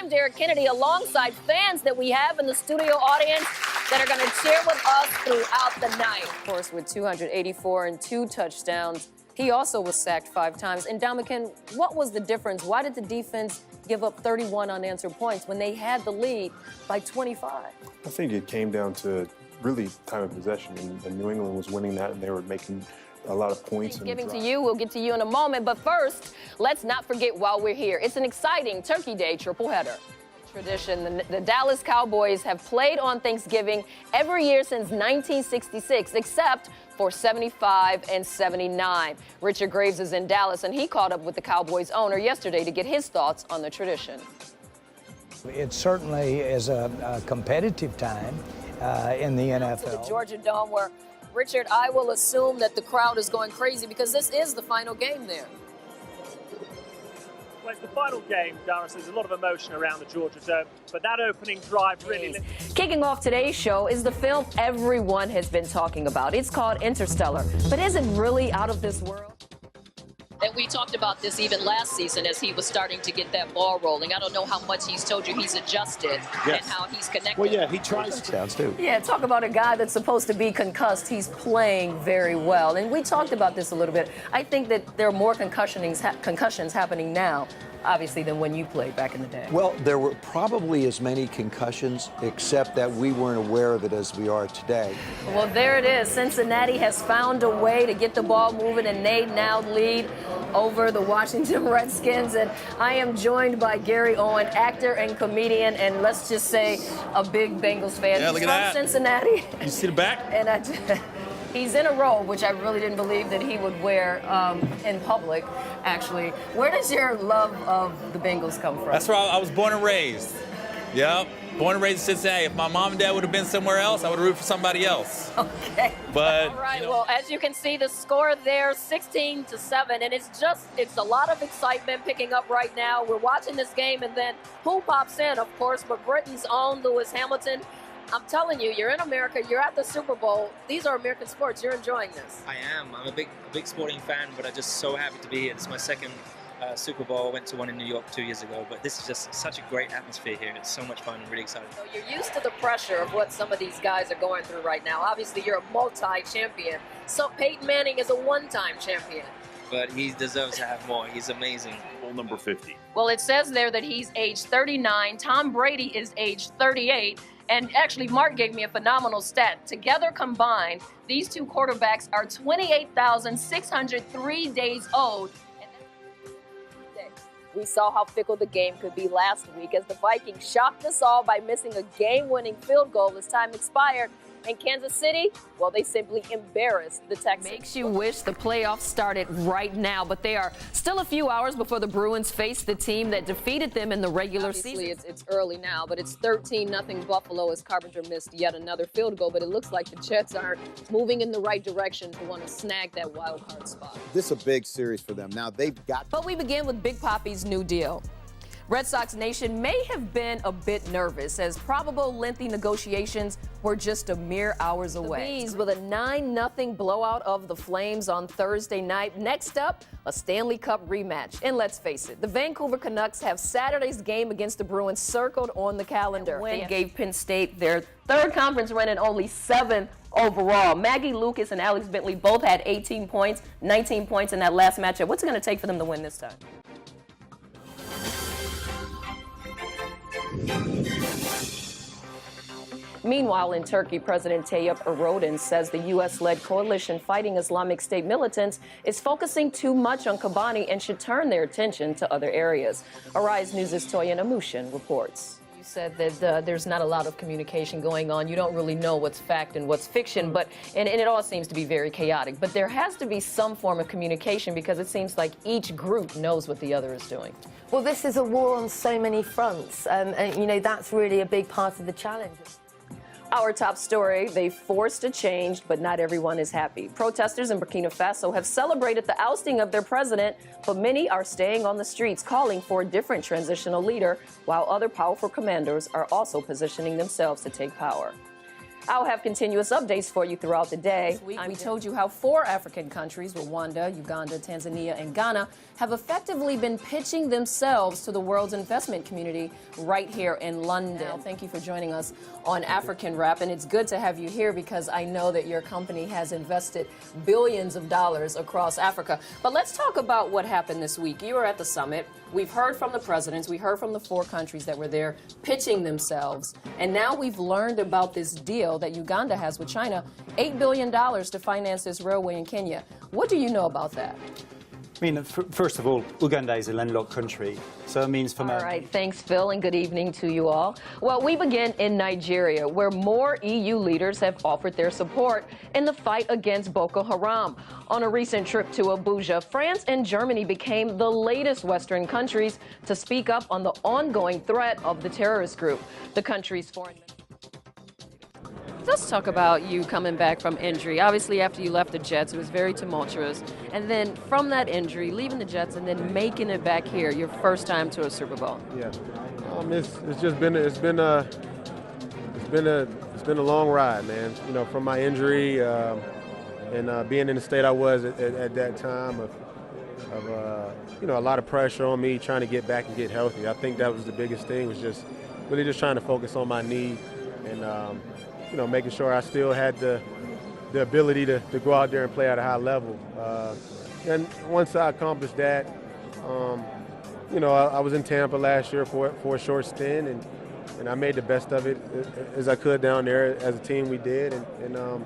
I'm Derek Kennedy, alongside fans that we have in the studio audience that are going to cheer with us throughout the night. Of course, with 284 and 2 touchdowns, he also was sacked 5 times. And Dominican, what was the difference? Why did the defense give up 31 unanswered points when they had the lead by 25? I think it came down to really time of possession, and New England was winning that, and they were making a lot of points. Giving to you, we'll get to you in a moment. But first, let's not forget while we're here, it's an exciting Turkey Day triple header. Tradition, the Dallas Cowboys have played on Thanksgiving every year since 1966, except for 75 and 79. Richard Graves is in Dallas, and he caught up with the Cowboys owner yesterday to get his thoughts on the tradition. It certainly is a competitive time in the NFL. To the Georgia Dome, where, Richard, I will assume that the crowd is going crazy because this is the final game there. Well, it's the final game, Dara, so there's a lot of emotion around the Georgia Dome, but that opening drive really... Kicking off today's show is the film everyone has been talking about. It's called Interstellar, but is it really out of this world? And we talked about this even last season as he was starting to get that ball rolling. I don't know how much he's told you he's adjusted and how he's connected. Well, yeah, he tries touchdowns too. Yeah, talk about a guy that's supposed to be concussed. He's playing very well. And we talked about this a little bit. I think that there are more concussions happening now, obviously, than when you played back in the day. Well, there were probably as many concussions, except that we weren't aware of it as we are today. Well, there it is. Cincinnati has found a way to get the ball moving, and they now lead over the Washington Redskins. And I am joined by Gary Owen, actor and comedian, and let's just say a big Bengals fan. Yeah, look at that. From Cincinnati. You see the back? And he's in a robe, which I really didn't believe that he would wear in public, actually. Where does your love of the Bengals come from? That's where I was born and raised. Yep. Born and raised in Cincinnati. If my mom and dad would have been somewhere else, I would have rooted for somebody else. Okay. But, all right, well, as you can see, the score there, 16-7, and it's a lot of excitement picking up right now. We're watching this game, and then who pops in, of course, but Britain's own Lewis Hamilton. I'm telling you, you're in America, you're at the Super Bowl. These are American sports. You're enjoying this. I am. I'm a big sporting fan, but I'm just so happy to be here. It's my second Super Bowl. I went to one in New York 2 years ago, but this is just such a great atmosphere here. It's so much fun. I'm really excited. So you're used to the pressure of what some of these guys are going through right now. Obviously, you're a multi-champion. So Peyton Manning is a one-time champion. But he deserves to have more. He's amazing. Bowl number 50. Well, it says there that he's age 39. Tom Brady is age 38. And actually, Mark gave me a phenomenal stat. Together combined, these two quarterbacks are 28,603 days old. We saw how fickle the game could be last week as the Vikings shocked us all by missing a game-winning field goal as time expired. And Kansas City, well, they simply embarrassed the Texans. Makes you wish the playoffs started right now, but they are still a few hours before the Bruins face the team that defeated them in the regular season. It's early now, but it's 13-0 Buffalo as Carpenter missed yet another field goal, but it looks like the Jets are moving in the right direction to want to snag that wild card spot. This is a big series for them. Now they've got... But we begin with Big Papi's new deal. Red Sox Nation may have been a bit nervous as probable lengthy negotiations were just a mere hours away. The Bees with a 9-0 blowout of the Flames on Thursday night. Next up, a Stanley Cup rematch. And let's face it, the Vancouver Canucks have Saturday's game against the Bruins circled on the calendar. The win gave Penn State their third conference win and only 7th overall. Maggie Lucas and Alex Bentley both had 18 points, 19 points in that last matchup. What's it going to take for them to win this time? Meanwhile, in Turkey, President Tayyip Erdogan says the U.S.-led coalition fighting Islamic State militants is focusing too much on Kobani and should turn their attention to other areas. Arise News' Toyin Amushin reports. You said that there's not a lot of communication going on. You don't really know what's fact and what's fiction, and it all seems to be very chaotic. But there has to be some form of communication because it seems like each group knows what the other is doing. Well, this is a war on so many fronts, and you know, that's really a big part of the challenge. Our top story, they forced a change, but not everyone is happy. Protesters in Burkina Faso have celebrated the ousting of their president, but many are staying on the streets calling for a different transitional leader, while other powerful commanders are also positioning themselves to take power. I'll have continuous updates for you throughout the day. This week, we told you how 4 African countries, Rwanda, Uganda, Tanzania, and Ghana, have effectively been pitching themselves to the world's investment community right here in London. Now, thank you for joining us on African Wrap, and it's good to have you here because I know that your company has invested billions of dollars across Africa. But let's talk about what happened this week. You were at the summit. We've heard from the presidents. We heard from the 4 countries that were there pitching themselves. And now we've learned about this deal that Uganda has with China, $8 billion to finance this railway in Kenya. What do you know about that? I mean, first of all, Uganda is a landlocked country, so it means from All right, thanks, Phil, and good evening to you all. Well, we begin in Nigeria, where more EU leaders have offered their support in the fight against Boko Haram. On a recent trip to Abuja, France and Germany became the latest Western countries to speak up on the ongoing threat of the terrorist group. The country's foreign minister. Let's talk about you coming back from injury. Obviously, after you left the Jets, it was very tumultuous. And then from that injury, leaving the Jets and then making it back here, your first time to a Super Bowl. Yeah, it's just been a long ride, man. You know, from my injury and being in the state I was at that time of you know, a lot of pressure on me trying to get back and get healthy. I think that was the biggest thing, was just really just trying to focus on my knee and you know, making sure I still had the ability to go out there and play at a high level. And once I accomplished that, you know, I was in Tampa last year for a short stint, and I made the best of it as I could down there. As a team, we did, and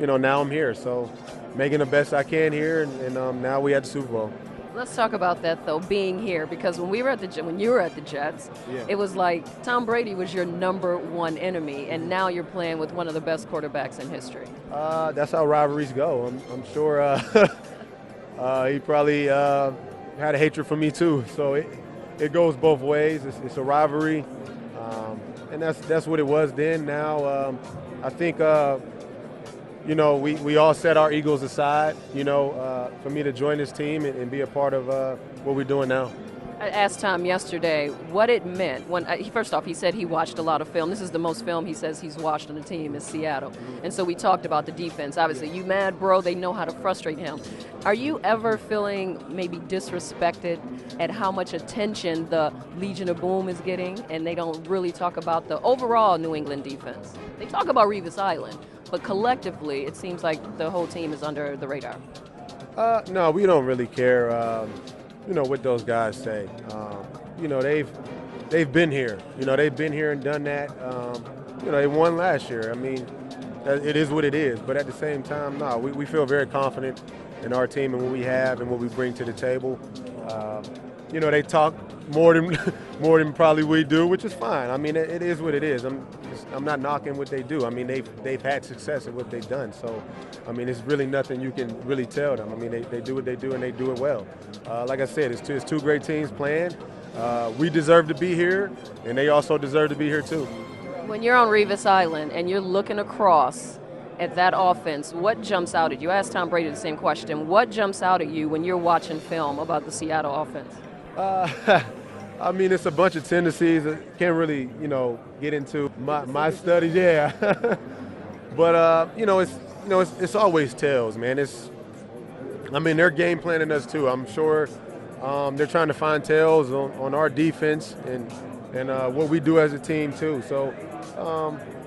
you know, now I'm here. So making the best I can here, and now we at the Super Bowl. Let's talk about that, though, being here, because when you were at the Jets, yeah, it was like Tom Brady was your #1 enemy, and now you're playing with one of the best quarterbacks in history. That's how rivalries go. I'm sure he probably had a hatred for me too. So it goes both ways. It's a rivalry, and that's what it was then. Now I think you know, we all set our egos aside, you know, for me to join this team and be a part of what we're doing now. I asked Tom yesterday what it meant when, first off, he said he watched a lot of film. This is the most film he says he's watched on the team is Seattle. And so we talked about the defense. Obviously, you mad, bro, they know how to frustrate him. Are you ever feeling maybe disrespected at how much attention the Legion of Boom is getting, and they don't really talk about the overall New England defense? They talk about Revis Island, but collectively, it seems like the whole team is under the radar. No, we don't really care. You know what those guys say. You know, they've been here. You know, they've been here and done that. You know, they won last year. I mean, it is what it is. But at the same time, no, we feel very confident in our team and what we have and what we bring to the table. You know, they talk more than probably we do, which is fine. I mean, it is what it is. I'm not knocking what they do. I mean, they've had success at what they've done. So, I mean, it's really nothing you can really tell them. I mean, they do what they do and they do it well. Like I said, it's two great teams playing. We deserve to be here, and they also deserve to be here too. When you're on Revis Island and you're looking across at that offense, what jumps out at you? I asked Tom Brady the same question. What jumps out at you when you're watching film about the Seattle offense? I mean, it's a bunch of tendencies. I can't really, you know, get into my studies. Yeah, but you know, it's always tails, man. I mean, they're game planning us too. I'm sure they're trying to find tails on our defense and what we do as a team too. So,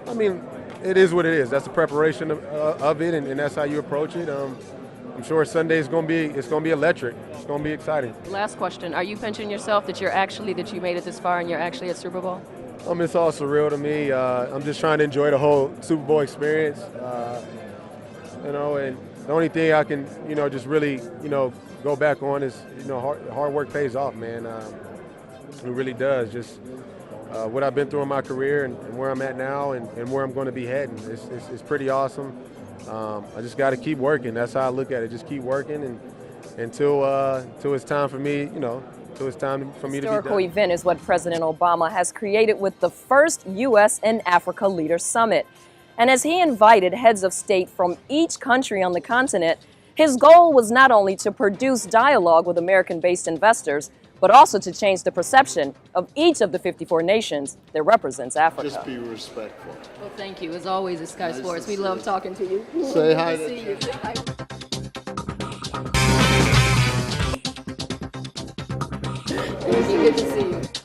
I mean, it is what it is. That's the preparation of it, and that's how you approach it. I'm sure Sunday is going to be electric. It's going to be exciting. Last question: are you pinching yourself that you made it this far and you're actually at Super Bowl? It's all surreal to me. I'm just trying to enjoy the whole Super Bowl experience. You know, and the only thing I can, you know, just really, you know, go back on is, you know, hard work pays off, man. It really does. Just what I've been through in my career and where I'm at now and where I'm going to be heading. It's pretty awesome. I just got to keep working. That's how I look at it. Just keep working and until it's time for me, you know, until it's time for me to be done. Historical event is what President Obama has created with the first U.S. and Africa Leaders Summit. And as he invited heads of state from each country on the continent, his goal was not only to produce dialogue with American-based investors, but also to change the perception of each of the 54 nations that represents Africa. Just be respectful. Well, thank you. As always, it's Sky Sports. We love talking to you. Say hi Good to see you. Say hi. Good to see you.